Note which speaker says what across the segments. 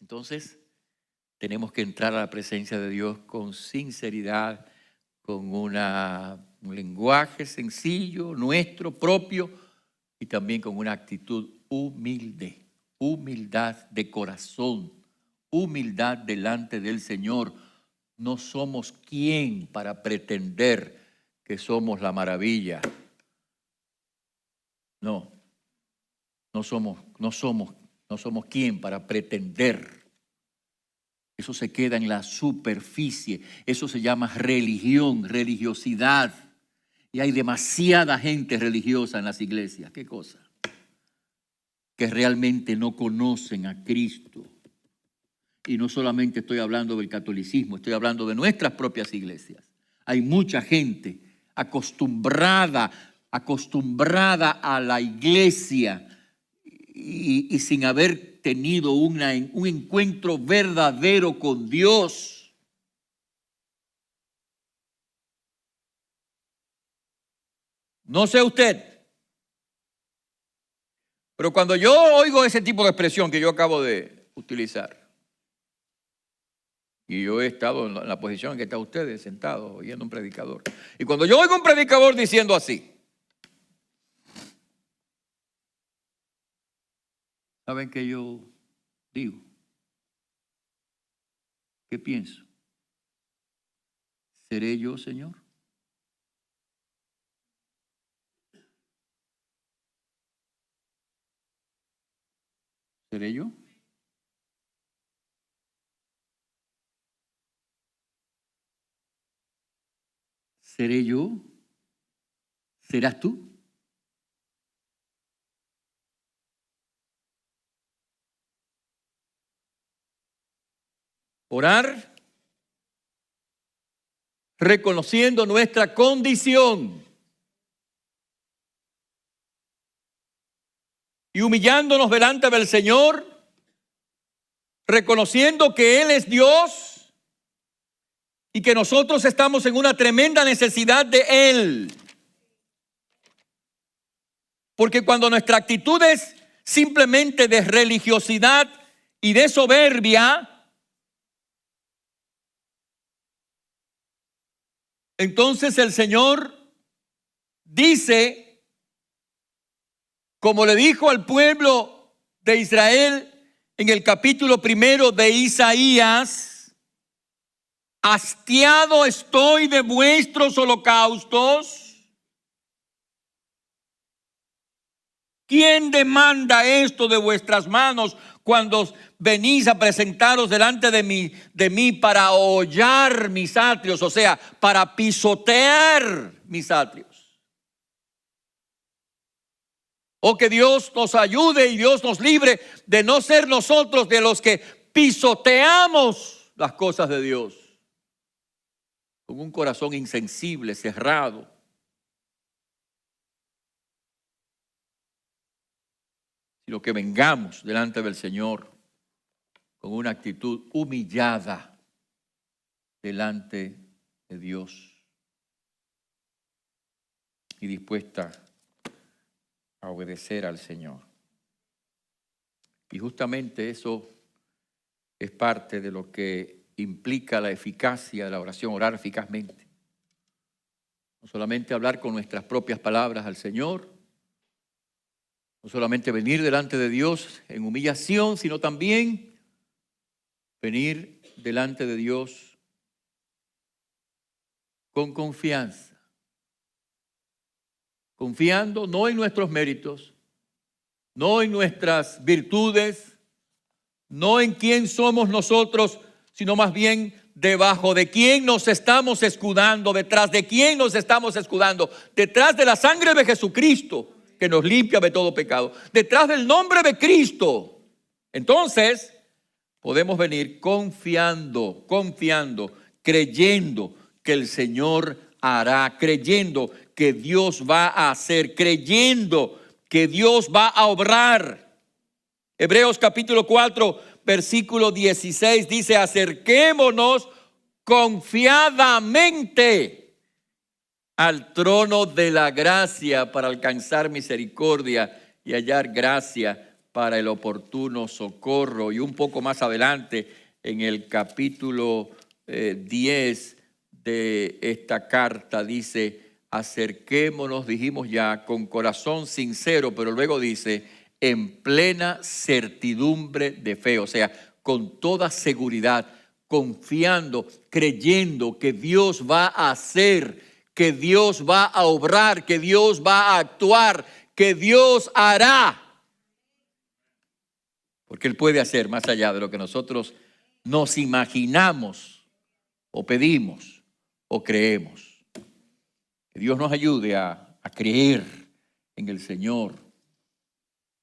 Speaker 1: Entonces, tenemos que entrar a la presencia de Dios con sinceridad, con un lenguaje sencillo, nuestro, propio, y también con una actitud humilde, humildad de corazón, humildad delante del Señor. No somos quien para pretender que somos la maravilla. No somos quien para pretender. Eso se queda en la superficie. Eso se llama religión, religiosidad. Y hay demasiada gente religiosa en las iglesias. ¿Qué cosa? Que realmente no conocen a Cristo. Y no solamente estoy hablando del catolicismo, estoy hablando de nuestras propias iglesias. Hay mucha gente acostumbrada a la iglesia y sin haber tenido un encuentro verdadero con Dios. No sé usted, pero cuando yo oigo ese tipo de expresión que yo acabo de utilizar, y yo he estado en la posición en que están ustedes sentados oyendo un predicador, y cuando yo oigo un predicador diciendo así, ¿saben qué yo digo? ¿Qué pienso? ¿Seré yo, Señor? ¿Seré yo? ¿Seré yo? ¿Serás tú? Orar reconociendo nuestra condición y humillándonos delante del Señor, reconociendo que Él es Dios y que nosotros estamos en una tremenda necesidad de Él. Porque cuando nuestra actitud es simplemente de religiosidad y de soberbia, entonces el Señor dice, como le dijo al pueblo de Israel en el capítulo 1 de Isaías: hastiado estoy de vuestros holocaustos. ¿Quién demanda esto de vuestras manos cuando venís a presentaros delante de mí para hollar mis atrios? O sea, para pisotear mis atrios. O que Dios nos ayude y Dios nos libre de no ser nosotros de los que pisoteamos las cosas de Dios con un corazón insensible, cerrado. Sino que vengamos delante del Señor con una actitud humillada delante de Dios y dispuesta a obedecer al Señor. Y justamente eso es parte de lo que implica la eficacia de la oración, orar eficazmente. No solamente hablar con nuestras propias palabras al Señor, no solamente venir delante de Dios en humillación, sino también venir delante de Dios con confianza. Confiando no en nuestros méritos, no en nuestras virtudes, no en quién somos nosotros, sino más bien debajo de quién nos estamos escudando, detrás de quién nos estamos escudando, detrás de la sangre de Jesucristo, que nos limpia de todo pecado, detrás del nombre de Cristo. Entonces podemos venir confiando, creyendo que el Señor hará, creyendo que Dios va a hacer, creyendo que Dios va a obrar. Hebreos capítulo 4, versículo 16 dice: acerquémonos confiadamente al trono de la gracia para alcanzar misericordia y hallar gracia para el oportuno socorro. Y un poco más adelante, en el capítulo 10 de esta carta, dice: acerquémonos, dijimos ya, con corazón sincero, pero luego dice, en plena certidumbre de fe, o sea, con toda seguridad, confiando, creyendo que Dios va a hacer, que Dios va a obrar, que Dios va a actuar, que Dios hará. Porque Él puede hacer más allá de lo que nosotros nos imaginamos o pedimos o creemos. Que Dios nos ayude a creer en el Señor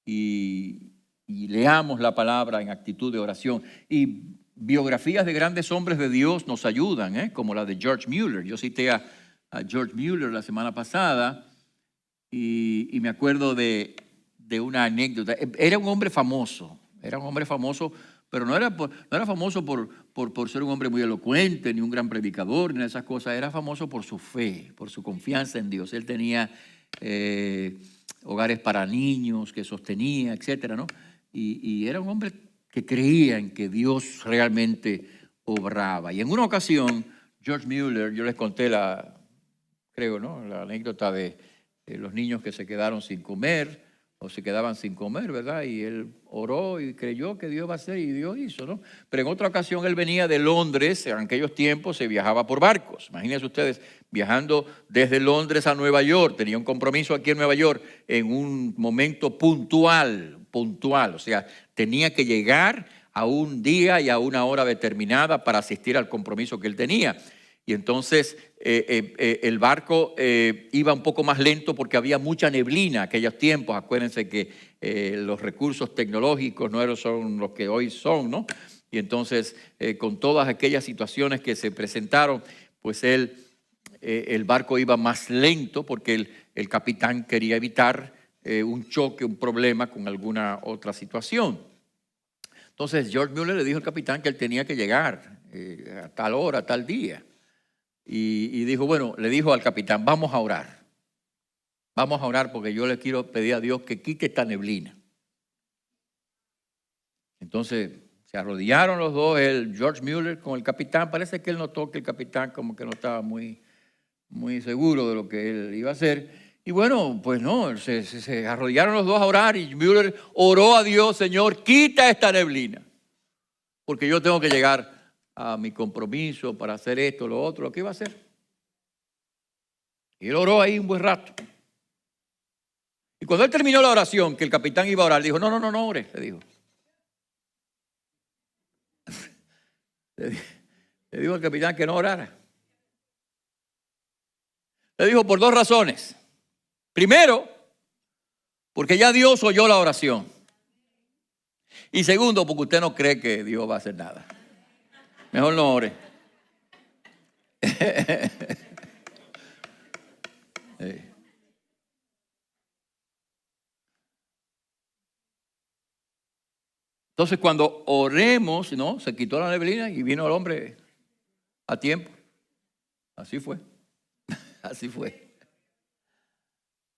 Speaker 1: y leamos la palabra en actitud de oración. Y biografías de grandes hombres de Dios nos ayudan, como la de George Mueller. Yo cité a George Mueller la semana pasada y me acuerdo de una anécdota. Era un hombre famoso, pero no era famoso por ser un hombre muy elocuente, ni un gran predicador, ni esas cosas. Era famoso por su fe, por su confianza en Dios. Él tenía hogares para niños que sostenía, etcétera, ¿no? Y era un hombre que creía en que Dios realmente obraba. Y en una ocasión, George Mueller, yo les conté la anécdota de los niños que se quedaron sin comer, o se quedaban sin comer, ¿verdad? Y él oró y creyó que Dios va a hacer, y Dios hizo, ¿no? Pero en otra ocasión él venía de Londres. En aquellos tiempos se viajaba por barcos. Imagínense ustedes, viajando desde Londres a Nueva York. Tenía un compromiso aquí en Nueva York en un momento puntual. O sea, tenía que llegar a un día y a una hora determinada para asistir al compromiso que él tenía. Y entonces el barco iba un poco más lento porque había mucha neblina en aquellos tiempos. Acuérdense que los recursos tecnológicos no son los que hoy son, ¿no? Y entonces con todas aquellas situaciones que se presentaron, pues el barco iba más lento porque el capitán quería evitar un choque, un problema con alguna otra situación. Entonces George Mueller le dijo al capitán que él tenía que llegar a tal hora, a tal día. Y dijo, bueno, le dijo al capitán, vamos a orar porque yo le quiero pedir a Dios que quite esta neblina. Entonces se arrodillaron los dos, George Mueller con el capitán. Parece que él notó que el capitán como que no estaba muy seguro de lo que él iba a hacer. Y bueno, pues no, se arrodillaron los dos a orar y Mueller oró a Dios: Señor, quita esta neblina, porque yo tengo que llegar a mi compromiso para hacer esto, lo otro, lo que iba a hacer. Y él oró ahí un buen rato. Y cuando él terminó la oración, que el capitán iba a orar, dijo, no ore, le dijo. Le dijo al capitán que no orara. Le dijo por dos razones. Primero, porque ya Dios oyó la oración. Y segundo, porque usted no cree que Dios va a hacer nada. Mejor no ore. Entonces cuando oremos, ¿no? Se quitó la neblina y vino el hombre a tiempo. Así fue. Así fue.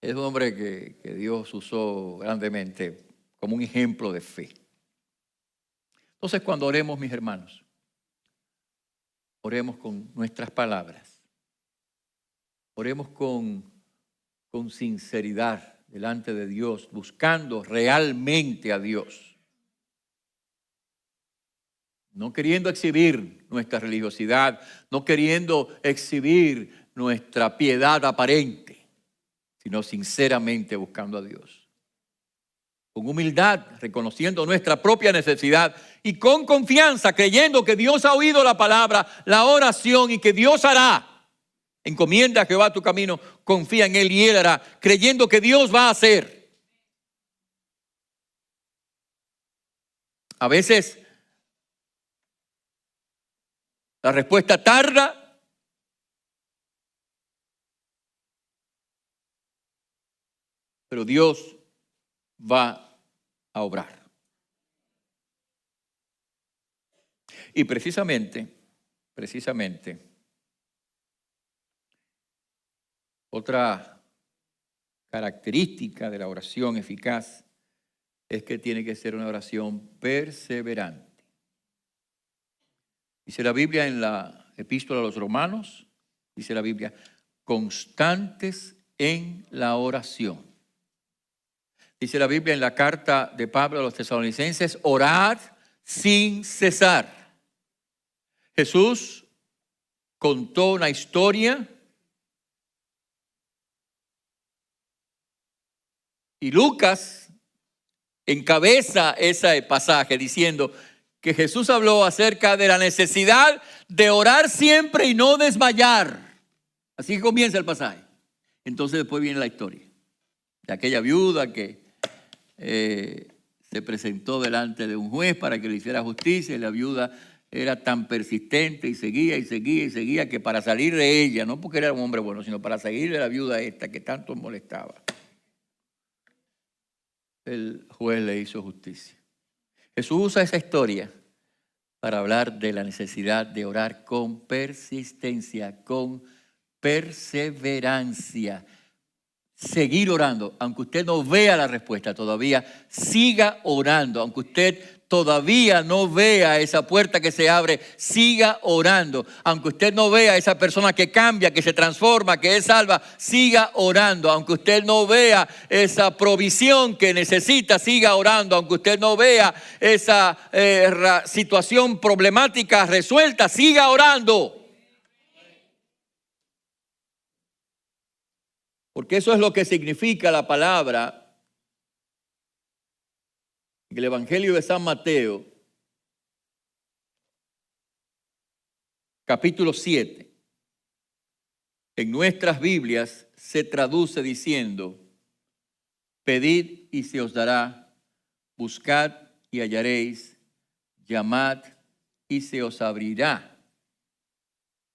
Speaker 1: Es un hombre que Dios usó grandemente como un ejemplo de fe. Entonces cuando oremos, mis hermanos, oremos con nuestras palabras. Oremos con sinceridad delante de Dios, buscando realmente a Dios. No queriendo exhibir nuestra religiosidad, no queriendo exhibir nuestra piedad aparente, sino sinceramente buscando a Dios. Con humildad, reconociendo nuestra propia necesidad y con confianza, creyendo que Dios ha oído la palabra, la oración y que Dios hará. Encomienda a Jehová tu camino, confía en Él y Él hará, creyendo que Dios va a hacer. A veces la respuesta tarda, pero Dios va a obrar. Y precisamente, otra característica de la oración eficaz es que tiene que ser una oración perseverante. Dice la Biblia en la Epístola a los Romanos, dice la Biblia, constantes en la oración. Dice la Biblia en la carta de Pablo a los tesalonicenses, orad sin cesar. Jesús contó una historia y Lucas encabeza ese pasaje diciendo que Jesús habló acerca de la necesidad de orar siempre y no desmayar. Así que comienza el pasaje. Entonces después viene la historia de aquella viuda que se presentó delante de un juez para que le hiciera justicia y la viuda era tan persistente y seguía que para salir de ella, no porque era un hombre bueno, sino para salir de la viuda esta que tanto molestaba, el juez le hizo justicia. Jesús usa esa historia para hablar de la necesidad de orar con persistencia, con perseverancia. Seguir orando, aunque usted no vea la respuesta todavía, siga orando, aunque usted todavía no vea esa puerta que se abre, siga orando, aunque usted no vea esa persona que cambia, que se transforma, que es salva, siga orando, aunque usted no vea esa provisión que necesita, siga orando, aunque usted no vea esa situación problemática resuelta, siga orando. Porque eso es lo que significa la palabra en el Evangelio de San Mateo, capítulo 7. En nuestras Biblias se traduce diciendo, pedid y se os dará, buscad y hallaréis, llamad y se os abrirá.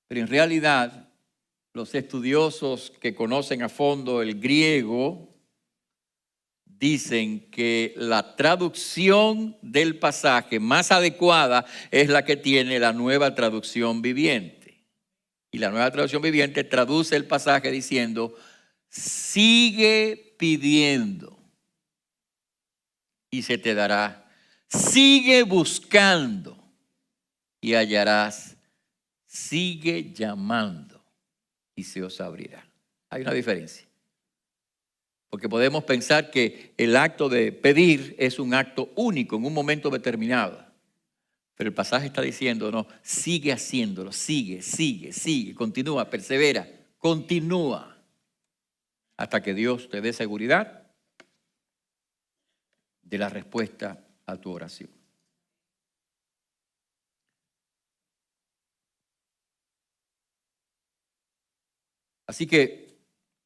Speaker 1: Pero en realidad, los estudiosos que conocen a fondo el griego dicen que la traducción del pasaje más adecuada es la que tiene la Nueva Traducción Viviente. Y la Nueva Traducción Viviente traduce el pasaje diciendo, sigue pidiendo y se te dará. Sigue buscando y hallarás. Sigue llamando y se os abrirá. Hay una diferencia. Porque podemos pensar que el acto de pedir es un acto único en un momento determinado. Pero el pasaje está diciendo, no, sigue haciéndolo, sigue, continúa, persevera, continúa. Hasta que Dios te dé seguridad de la respuesta a tu oración. Así que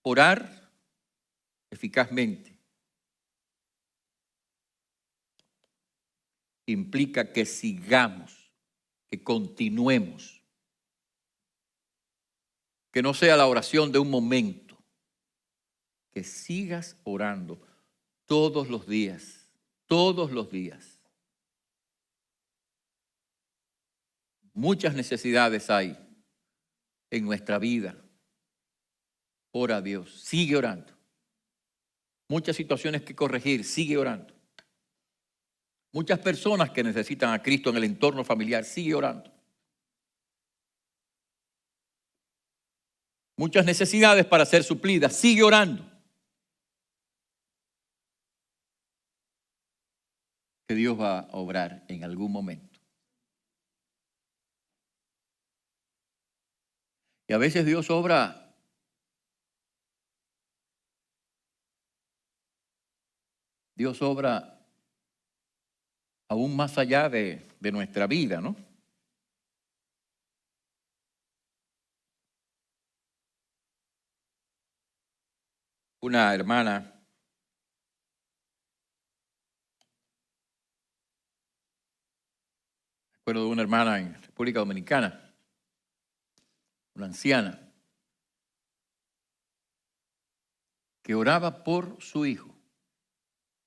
Speaker 1: orar eficazmente implica que sigamos, que continuemos, que no sea la oración de un momento, que sigas orando todos los días, todos los días. Muchas necesidades hay en nuestra vida. Ora a Dios, sigue orando. Muchas situaciones que corregir, sigue orando. Muchas personas que necesitan a Cristo en el entorno familiar, sigue orando. Muchas necesidades para ser suplidas, sigue orando. Que Dios va a obrar en algún momento. Y a veces Dios obra aún más allá de nuestra vida, ¿no? Una hermana recuerdo de una hermana en República Dominicana, una anciana, que oraba por su hijo,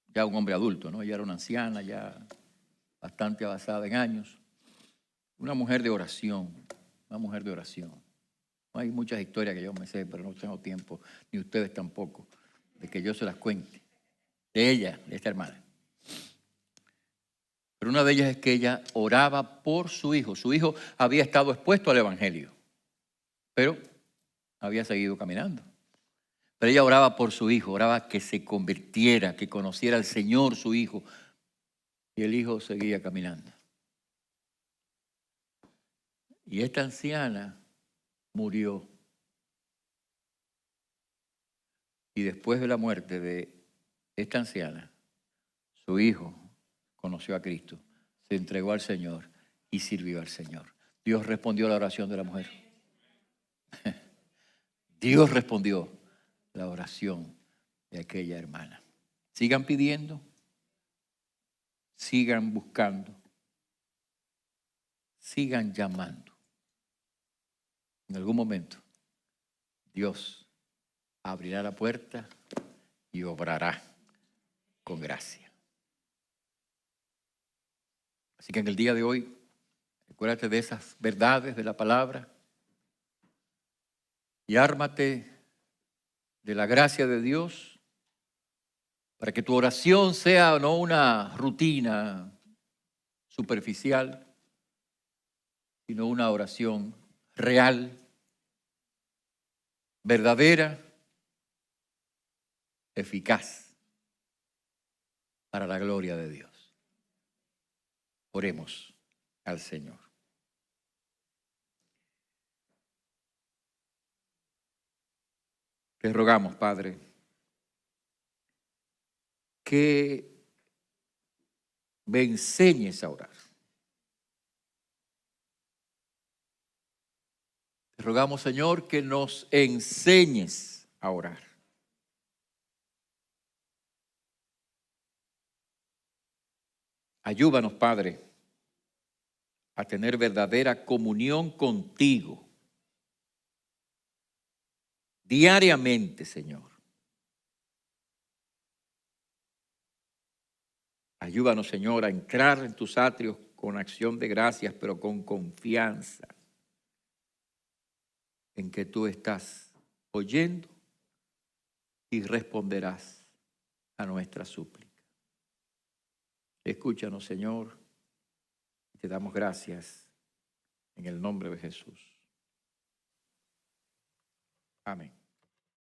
Speaker 1: ya un hombre adulto, ¿no? Ella era una anciana, ya bastante avanzada en años, una mujer de oración, una mujer de oración. Hay muchas historias que yo me sé, pero no tengo tiempo, ni ustedes tampoco, de que yo se las cuente, de ella, de esta hermana. Pero una de ellas es que ella oraba por su hijo. Su hijo había estado expuesto al evangelio, pero había seguido caminando. Pero ella oraba por su hijo, oraba que se convirtiera, que conociera al Señor su hijo. Y el hijo seguía caminando. Y esta anciana murió. Y después de la muerte de esta anciana, su hijo conoció a Cristo, se entregó al Señor y sirvió al Señor. Dios respondió a la oración de la mujer. Dios respondió la oración de aquella hermana. Sigan pidiendo, sigan buscando, sigan llamando. En algún momento Dios abrirá la puerta y obrará con gracia. Así que en el día de hoy, recuérdate de esas verdades de la palabra y ármate de la gracia de Dios para que tu oración sea no una rutina superficial, sino una oración real, verdadera, eficaz para la gloria de Dios. Oremos al Señor. Te rogamos, Padre, que me enseñes a orar. Te rogamos, Señor, que nos enseñes a orar. Ayúdanos, Padre, a tener verdadera comunión contigo diariamente, Señor. Ayúdanos, Señor, a entrar en tus atrios con acción de gracias, pero con confianza en que tú estás oyendo y responderás a nuestra súplica. Escúchanos, Señor, y te damos gracias en el nombre de Jesús. Amén.